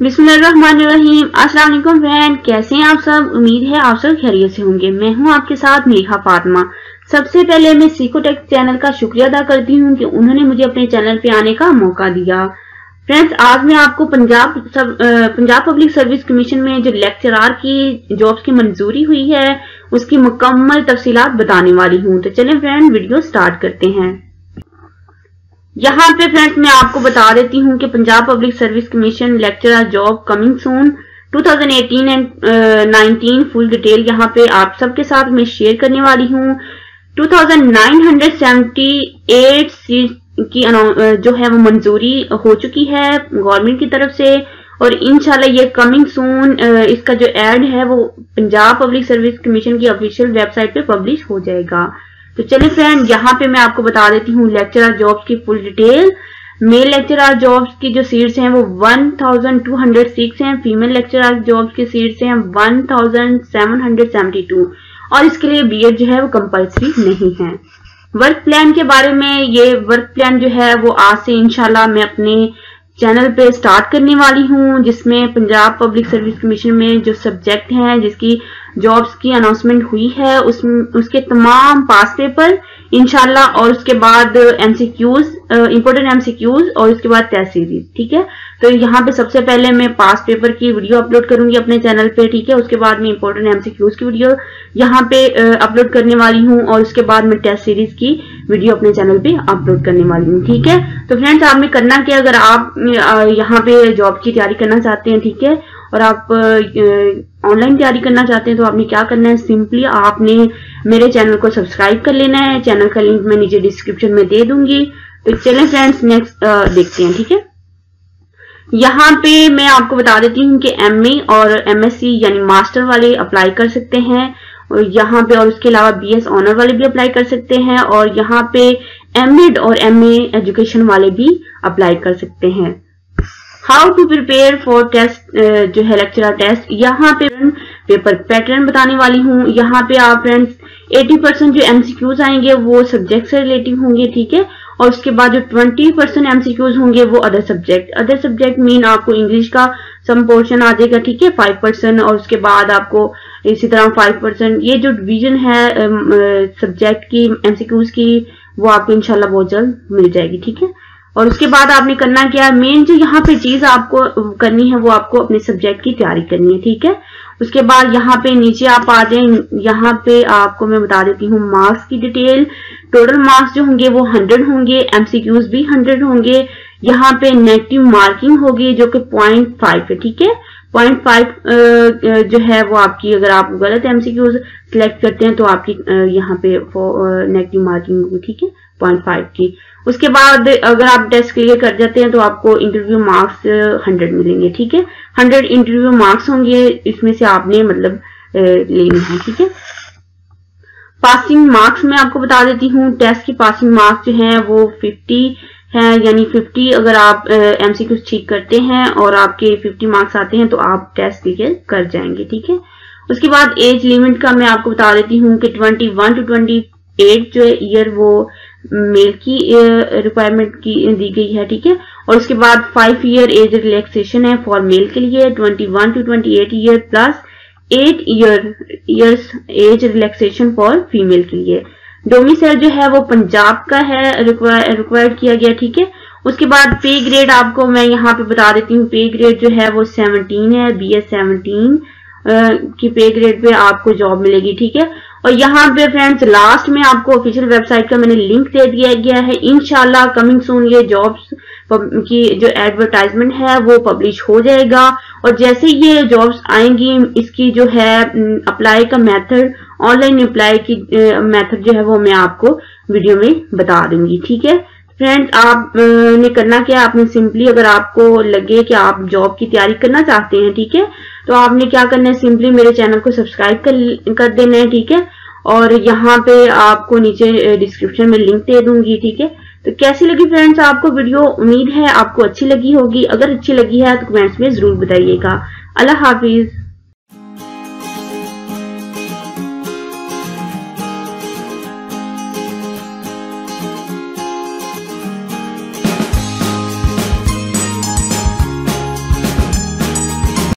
बिस्मिल्लाहिर्रहमानिर्रहीम। अस्सलाम वालेकुम फ्रेंड, कैसे हैं आप सब। उम्मीद है आप सब खैरियत से होंगे। मैं हूं आपके साथ मीहा फातिमा। सबसे पहले मैं सीकोटेक चैनल का शुक्रिया अदा करती हूं कि उन्होंने मुझे अपने चैनल पे आने का मौका दिया। फ्रेंड्स, आज मैं आपको पंजाब पब्लिक सर्विस कमीशन में जो लेक्चरार की जॉब्स की मंजूरी हुई है उसकी मुकम्मल तफसीलात बताने वाली हूँ। तो चलें फ्रेंड, वीडियो स्टार्ट करते हैं। यहाँ पे फ्रेंड्स मैं आपको बता देती हूँ कि Punjab public service commission lecturer job coming soon 2018 and 19 full detail यहाँ पे आप सबके साथ मैं शेयर करने वाली हूँ। 2978 सीट की जो है वो मंजूरी हो चुकी है गवर्नमेंट की तरफ से, और इंशाल्लाह ये कमिंग सून इसका जो एड है वो पंजाब पब्लिक सर्विस कमीशन की ऑफिशियल वेबसाइट पे पब्लिश हो जाएगा। तो चलिए फ्रेंड, यहाँ पे मैं आपको बता देती हूँ लेक्चरर जॉब्स की full detail. Male lecturer jobs की जो सीट्स हैं वो 1206 हैं। फीमेल लेक्चरर जॉब्स की सीट्स हैं 1772, और इसके लिए बीएड जो है वो कंपलसरी नहीं है। वर्क प्लान के बारे में, ये वर्क प्लान जो है वो आज से इंशाल्लाह मैं अपने चैनल पे स्टार्ट करने वाली हूँ, जिसमें पंजाब पब्लिक सर्विस कमीशन में जो सब्जेक्ट हैं जिसकी जॉब्स की अनाउंसमेंट हुई है उसके तमाम पास पेपर इंशाल्लाह, और उसके बाद एमसीक्यूज, इंपोर्टेंट एमसीक्यूज, और उसके बाद टेस्ट सीरीज। ठीक है, तो यहाँ पे सबसे पहले मैं पास पेपर की वीडियो अपलोड करूंगी अपने चैनल पे। ठीक है, उसके बाद मैं इंपोर्टेंट एमसीक्यूज की वीडियो यहाँ पे अपलोड करने वाली हूँ, और उसके बाद मैं टेस्ट सीरीज की वीडियो अपने चैनल पे अपलोड करने वाली हूँ। ठीक है, तो फ्रेंड्स आपने करना क्या, अगर आप यहाँ पे जॉब की तैयारी करना चाहते हैं, ठीक है, और आप ऑनलाइन तैयारी करना चाहते हैं, तो आपने क्या करना है, सिंपली आपने मेरे चैनल को सब्सक्राइब कर लेना है। चैनल का लिंक मैं नीचे डिस्क्रिप्शन में दे दूंगी। तो चलें फ्रेंड्स, नेक्स्ट देखते हैं। ठीक है, यहाँ पे मैं आपको बता देती हूँ कि एमए और एमएससी यानी मास्टर वाले अप्लाई कर सकते हैं, और यहाँ पे, और उसके अलावा बीएस ऑनर वाले भी अप्लाई कर सकते हैं, और यहाँ पे एमएड और एमए एजुकेशन वाले भी अप्लाई कर सकते हैं। How to prepare for test जो है लेक्चरर टेस्ट, यहाँ पे पेपर पैटर्न बताने वाली हूँ। यहाँ पे आप फ्रेंड्स 80% जो एमसीक्यूज आएंगे वो सब्जेक्ट से रिलेटिव होंगे। ठीक है, और उसके बाद जो 20% एमसीक्यूज होंगे वो अदर सब्जेक्ट मीन आपको इंग्लिश का सम पोर्शन आ जाएगा। ठीक है, 5%, और उसके बाद आपको इसी तरह 5% ये जो डिवीजन है सब्जेक्ट की एमसीक्यूज की वो आपको इंशाल्लाह बहुत जल्द मिल जाएगी। ठीक है, और उसके बाद आपने करना क्या, मेन जो यहाँ पे चीज आपको करनी है वो आपको अपने सब्जेक्ट की तैयारी करनी है। ठीक है, उसके बाद यहाँ पे नीचे आप आ जाए, यहाँ पे आपको मैं बता देती हूँ मार्क्स की डिटेल। टोटल मार्क्स जो होंगे वो 100 होंगे, एमसीक्यूज भी 100 होंगे। यहाँ पे नेगेटिव मार्किंग होगी जो कि 0.5 है। ठीक है, 0.5 जो है वो आपकी, अगर आप गलत एमसीक्यूज सिलेक्ट करते हैं तो आपकी यहाँ पे नेगेटिव मार्किंग होगी। ठीक है, 0.5 की। उसके बाद अगर आप टेस्ट क्लियर कर जाते हैं तो आपको इंटरव्यू मार्क्स 100 मिलेंगे। ठीक है, 100 इंटरव्यू मार्क्स होंगे, इसमें से आपने मतलब लेने हैं। ठीक है, पासिंग मार्क्स मैं आपको बता देती हूँ। टेस्ट की पासिंग मार्क्स जो हैं वो 50 है, यानी 50 अगर आप एमसीक्यूज ठीक करते हैं और आपके 50 मार्क्स आते हैं तो आप टेस्ट क्लियर कर जाएंगे। ठीक है, उसके बाद एज लिमिट का मैं आपको बता देती हूँ कि 21 to 28 जो ईयर वो मेल की रिक्वायरमेंट की दी गई है। ठीक है, और उसके बाद 5 ईयर एज रिलैक्सेशन है फॉर मेल के लिए, 21 to 28 year plus 8 years age relaxation for female के लिए। डोमिसाइल जो है वो पंजाब का है, रिक्वायर्ड किया गया। ठीक है, उसके बाद पे ग्रेड आपको मैं यहाँ पे बता देती हूँ। पे ग्रेड जो है वो 17 है, BS 17 की पे ग्रेड पे आपको जॉब मिलेगी। ठीक है, और यहाँ पे फ्रेंड्स लास्ट में आपको ऑफिशियल वेबसाइट का मैंने लिंक दे दिया गया है। इंशाल्लाह कमिंग सून ये जॉब्स की जो एडवर्टाइजमेंट है वो पब्लिश हो जाएगा, और जैसे ये जॉब्स आएंगी इसकी जो है अप्लाई का मेथड, ऑनलाइन अप्लाई की मेथड जो है वो मैं आपको वीडियो में बता दूंगी। ठीक है फ्रेंड्स, आपने करना क्या, आपने सिंपली, अगर आपको लगे कि आप जॉब की तैयारी करना चाहते हैं, ठीक है, तो आपने क्या करना है, सिंपली मेरे चैनल को सब्सक्राइब कर देना है। ठीक है, और यहाँ पे आपको नीचे डिस्क्रिप्शन में लिंक दे दूंगी। ठीक है, तो कैसी लगी फ्रेंड्स आपको वीडियो, उम्मीद है आपको अच्छी लगी होगी। अगर अच्छी लगी है तो कमेंट्स में जरूर बताइएगा। अल्लाह हाफिज।